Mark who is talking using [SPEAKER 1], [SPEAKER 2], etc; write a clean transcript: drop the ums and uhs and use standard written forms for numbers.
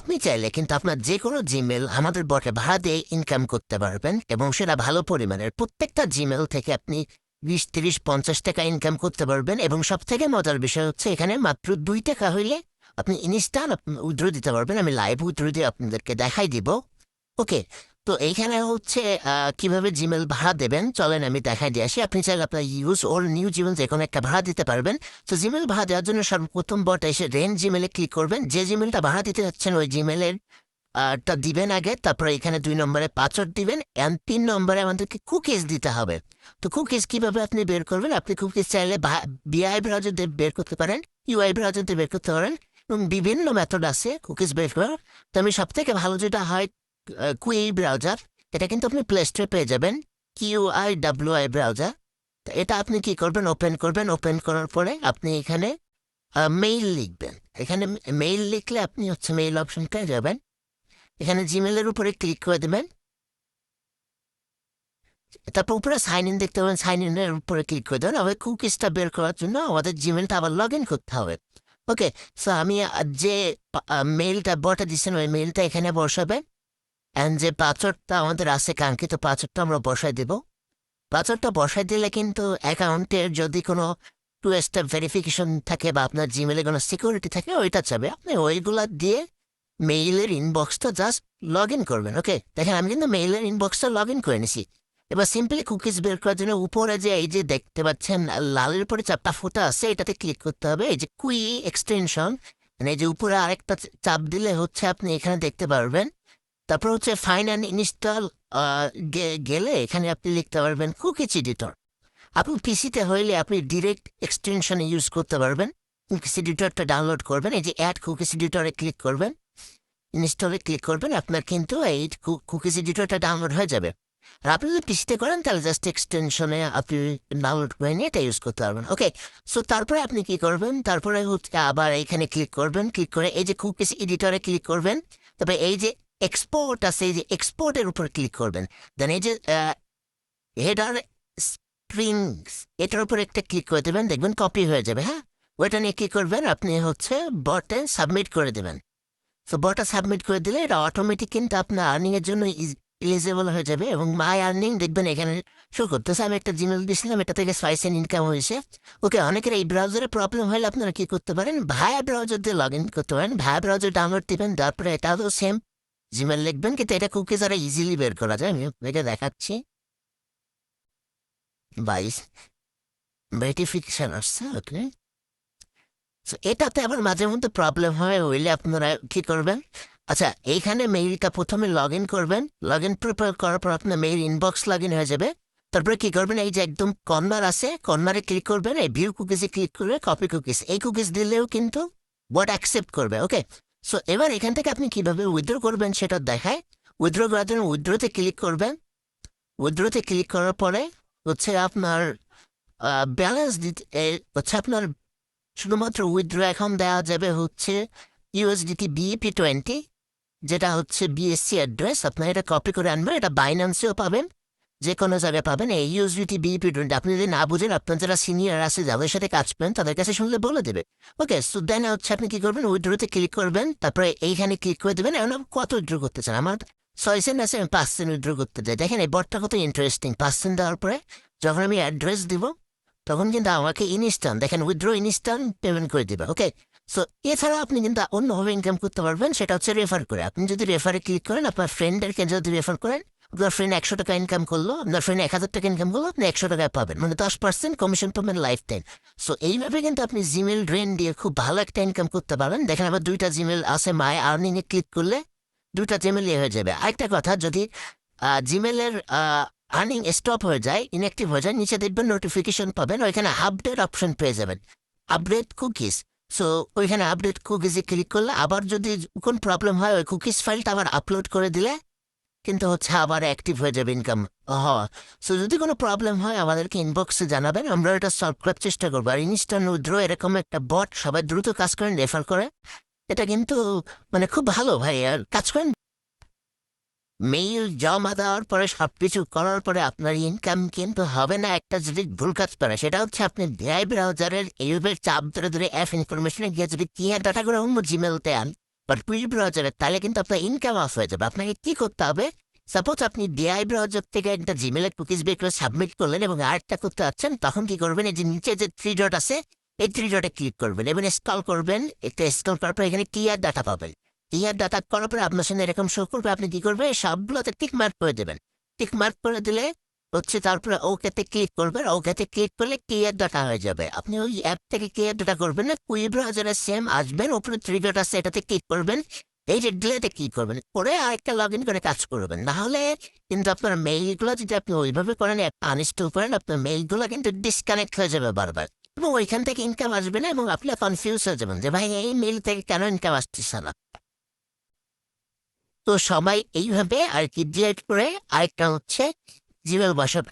[SPEAKER 1] আপনি চাইলে কিন্তু আপনার যে কোনো জিমেল আমাদের বটে ভাড়া দিয়ে ইনকাম করতে পারবেন এবং সেটা ভালো পরিমাণের। প্রত্যেকটা জিমেল থেকে আপনি 20, 30, 50 টাকা ইনকাম করতে পারবেন এবং সবথেকে মজার বিষয় হচ্ছে এখানে মাত্র 2 টাকা হইলে আপনি ইনস্ট্যান্ট উইথড্র দিতে পারবেন। আমি লাইভ উইথড্র দিয়ে আপনাদেরকে দেখাই দিব। ওকে, তো এইখানে হচ্ছে কিভাবে জিমেল ভাড়া দেবেন চলেন আমি দেখাই দিয়ে আসি। আপনি চাইলে আপনার ইউজ ওর নিউ জিমেল যে কোনো একটা ভাড়া দিতে পারবেন। তো জিমেল ভাড়া দেওয়ার জন্য সর্বপ্রথম বটে এসে রেন জিমেলে ক্লিক করবেন। যে জিমেলটা ভাড়া দিতে যাচ্ছেন ওই জিমেলের টা দিবেন আগে, তারপরে এখানে 2 নম্বরে পাসওয়ার্ড দিবেন অ্যান্ড 3 নম্বরে আমাদেরকে কুকিজ দিতে হবে। তো কুকিজ কিভাবে আপনি বের করবেন? আপনি কুকিজ চাইলে বিআই ব্রাউজার দিয়ে বের করতে পারেন, ইউআই ব্রাউজার দিয়ে বের করতে পারেন এবং বিভিন্ন মেথড আছে কুকিজ বের করার। তো আমি সবথেকে ভালো যেটা হয় কুই ব্রাউজার, এটা কিন্তু আপনি প্লে স্টোরে পেয়ে যাবেন, QIWI ব্রাউজার। তো এটা আপনি কি করবেন? ওপেন করবেন। ওপেন করার পরে আপনি এখানে মেইল লিখবেন। এখানে মেইল লিখলে আপনি হচ্ছে মেইল অপশন পেয়ে যাবেন। এখানে জিমেলের উপরে ক্লিক করে দেবেন, তারপর উপরে সাইন ইন দেখতে পাবেন, সাইন ইনের উপরে ক্লিক করে দেবেন। আবার কুকিজটা বের করার জন্য আমাদের জিমেলটা আবার লগ ইন করতে হবে। ওকে, সো আমি যে মেইলটা বটে দিচ্ছেন ওই মেইলটা এখানে বসাবেন অ্যান্ড যে পাসওয়ার্ডটা আমাদের আছে কাঙ্ক্ষিত পাসওয়ার্ডটা আমরা বসাই দেব। পাসওয়ার্ডটা বসাই দিলে কিন্তু অ্যাকাউন্টের যদি কোনো 2 স্টেপ ভেরিফিকেশন থাকে বা আপনার জিমেলে কোনো সিকিউরিটি থাকে ওইটা চাবে, আপনি ওইগুলা দিয়ে মেইলের ইনবক্সটা জাস্ট লগ ইন করবেন। ওকে, দেখেন আমি কিন্তু মেইলের ইনবক্সটা লগ ইন করে নিছি। এবার সিম্পলি কুকিজ বের করার জন্য উপরে যে এই যে দেখতে পাচ্ছেন লালের উপরে চাপটা ফোটা আছে এটাতে ক্লিক করতে হবে। এই যে কুই এক্সটেনশন, মানে এই যে উপরে আরেকটা চাপ দিলে হচ্ছে আপনি এখানে দেখতে পারবেন। তারপর হচ্ছে ফাইন অ্যান্ড ইনস্টল গেলে এখানে আপনি লিখতে পারবেন কুকিজ এডিটর। আপনি পিসিতে হইলে আপনি ডিরেক্ট এক্সটেনশনে ইউজ করতে পারবেন। কুকিজ এডিটরটা ডাউনলোড করবেন, এই যে অ্যাড কুকিজ এডিটরে ক্লিক করবেন, ইনস্টলে ক্লিক করবেন, আপনার কিন্তু এই কুকিজ এডিটরটা ডাউনলোড হয়ে যাবে। আর আপনি যদি পিসিতে করেন তাহলে জাস্ট এক্সটেনশনে আপনি ডাউনলোড করে নিয়ে এটা ইউজ করতে পারবেন। ওকে, সো তারপরে আপনি কি করবেন? তারপরে হচ্ছে আবার এইখানে ক্লিক করবেন, ক্লিক করে এই যে কুকিজ এডিটরে ক্লিক করবেন, তবে এই যে এক্সপোর্ট আছে এই যে এক্সপোর্টের উপর ক্লিক করবেন। দেন এই যে হেডার স্ট্রিংস এটার উপর একটা ক্লিক করে দেবেন, দেখবেন কপি হয়ে যাবে। হ্যাঁ, ওইটা নিয়ে কী করবেন? আপনি হচ্ছে বটে সাবমিট করে দেবেন। তো বটটা সাবমিট করে দিলে এটা অটোমেটিক কিন্তু আপনার আর্নিংয়ের জন্য এলিজিবল হয়ে যাবে এবং মাই আর্নিং দেখবেন এখানে শো করতেছে। আমি একটা জিমেল দিয়েছিলাম, এটা থেকে SWICE ইনকাম হয়েছে। ওকে, অনেকের এই ব্রাউজারে প্রবলেম হলে আপনারা কী করতে পারেন? ভায়া ব্রাউজার দিয়ে লগ ইন করতে পারেন। ভায়া ব্রাউজার ডাউনলোড দিবেন, তারপরে এটাও তো সেম জিমেল লিখবেন, কিন্তু এটা কুকিজ আরও ইজিলি বের করা যায়। আমি এটা দেখাচ্ছি। 22 ভেরিফিকেশন আসছে। ওকে, সো এটাতে আবার মাঝে মধ্যে প্রবলেম হয়, হইলে আপনারা কি করবেন? আচ্ছা, এইখানে মেইলটা প্রথমে লগ ইন করবেন। লগ ইন করার পর আপনার মেইল ইনবক্স লগ ইন হয়ে যাবে। তারপরে কি করবেন? এই যে একদম কর্নার আছে, কর্নারে ক্লিক করবেন, এই ভিউ কুকিজে ক্লিক করে কপি কুকিজ, এই কুকিজ দিলেও কিন্তু বট অ্যাকসেপ্ট করবে। ওকে, সো এবার এখান থেকে আপনি কিভাবে উইথড্র করবেন সেটা দেখায়। উইথড্র করার জন্য উইথড্রতে ক্লিক করবেন। উইথড্রতে ক্লিক করার পরে হচ্ছে আপনার ব্যালেন্স দিতে হচ্ছে আপনার শুধুমাত্র উইথড্র এখন দেওয়া যাবে হচ্ছে USDT BEP20, যেটা হচ্ছে BSC অ্যাড্রেস। আপনার এটা কপি করে আনবেন, এটা বাইন্যান্সেও পাবেন, যে কোনো জায়গায় পাবেন। এই USDT BEP20 আপনি যদি না বুঝেন আপনার যারা সিনিয়র আছে যাদের সাথে কাজ করেন তাদের কাছে শুনলে বলে দেবে। ওকে, সো দেন হচ্ছে আপনি কী করবেন? উইথড্রতে ক্লিক করবেন, তারপরে এইখানে ক্লিক করে দেবেন। এখন কত উইথড্র করতে চান? আমার 6 সেন্ট আছে, আমি 5 সেন্ট উইথড্র করতে চাই। দেখেন এই বটটা কত ইন্টারেস্টিং। 5 সেন্ট দেওয়ার পরে যখন আমি অ্যাড্রেস দিব তখন কিন্তু আমাকে ইনস্ট্যান্ট দেখেন উইথড্র ইনস্ট্যান্ট পেমেন্ট করে দেবে। ওকে, সো এছাড়া আপনি কিন্তু অন্যভাবে ইনকাম করতে পারবেন, সেটা হচ্ছে রেফার করে। আপনি যদি রেফারে ক্লিক করেন, আপনার ফ্রেন্ডদেরকে যদি রেফার করেন, আপনার ফ্রেন্ড 100 টাকা ইনকাম করলো, আপনার ফ্রেন্ড 1000 টাকা ইনকাম করলো, আপনি 100 টাকায় পাবেন, মানে 10% কমিশন পাবেন লাইফ টাইম। সো এইভাবে কিন্তু আপনি জিমেল ড্রেন দিয়ে খুব ভালো একটা ইনকাম করতে পারেন। দেখেন আবার 2টা জিমেল আছে, মাই আর্নিংয়ে ক্লিক করলে 2টা জিমেল হয়ে যাবে। আরেকটা কথা, যদি জিমেলের আর্নিং স্টপ হয়ে যায়, ইনঅ্যাক্টিভ হয়ে যায়, নিচে দেখবেন নোটিফিকেশন পাবেন, ওইখানে আপডেট অপশন পেয়ে যাবেন, আপডেট কুকিজ। সো ওইখানে আপডেট কুকিজে ক্লিক করলে আবার যদি কোন প্রবলেম হয় ওই কুকিজ ফাইলটা আবার আপলোড করে দিলে কিন্তু হচ্ছে আবার অ্যাক্টিভ হয়ে যাবে ইনকাম হওয়া। সো যদি কোনো প্রবলেম হয় আমাদেরকে ইনবক্সে জানাবেন, আমরা এটা সলভ করার চেষ্টা করবো। আর ইনস্ট্যান্ট উইথড্র এরকম একটা বট সবাই দ্রুত কাজ করেন, রেফার করে, এটা কিন্তু মানে খুব ভালো ভাই। আর কাজ করেন, মেইল জমা দেওয়ার পরে সবকিছু করার পরে আপনার ইনকাম কিন্তু হবে না একটা যদি ভুল কাজ করে, সেটা হচ্ছে আপনি ভিআই ব্রাউজারের এইভাবে চাপ ধরে ধরে অ্যাপ ইনফরমেশনে গিয়ে যদি কি ডাটা করে অন্য জিমেলতে আন বাট কুইক ব্রাউজারে তাহলে কিন্তু আপনার ইনকাম অফ হয়ে যাবে। আপনাকে কি করতে হবে, সাপোজ আপনি ডিআই ব্রাউজার থেকে একটা জিমেলের কুকিজ বের করে সাবমিট করলেন এবং আরেকটা করতে যাচ্ছেন, তখন কি করবেন, এই যে নিচে যে 3 ডট আছে এই 3 ডটে ক্লিক করবেন এবং স্ক্রল করবেন। এটা স্ক্রল করার পর এখানে ক্লিয়ার ডাটা পাবেন। ক্লিয়ার ডাটা করার পরে আপনার সামনে এরকম শো করবে। আপনি কি করবেন, সবগুলোতে টিক মার্ক করে দেবেন। টিক মার্ক করে দিলে হচ্ছে তারপরে ওকেতে ক্লিক করবেন। ওকেতে ক্লিক করলে ক্লিয়ার ডাটা হয়ে যাবে। আপনি ওই অ্যাপ থেকে ক্লিয়ার ডাটা করবেন না, কুইক ব্রাউজারে সেম আসবেন, ওপরে 3 ডট আছে এটাতে ক্লিক করবেন। এই যে ডিলেটে ক্লিক করবেন করে আরেকটা লগ ইন করে কাজ করবেন। নাহলে কিন্তু আপনার মেইলগুলো যদি আপনি ওইভাবে করেন, আনইনস্টল করেন, আপনার মেইলগুলো কিন্তু ডিসকানেক্ট হয়ে যাবে বারবার এবং ওইখান থেকে ইনকাম আসবে না এবং আপনি কনফিউজ হয়ে যাবেন যে ভাই এই মেইল থেকে কেন ইনকাম আসতেছে না। তো সবাই এইভাবে আর কি ডিলেট করে আরেকটা হচ্ছে জিমেল বসাবে।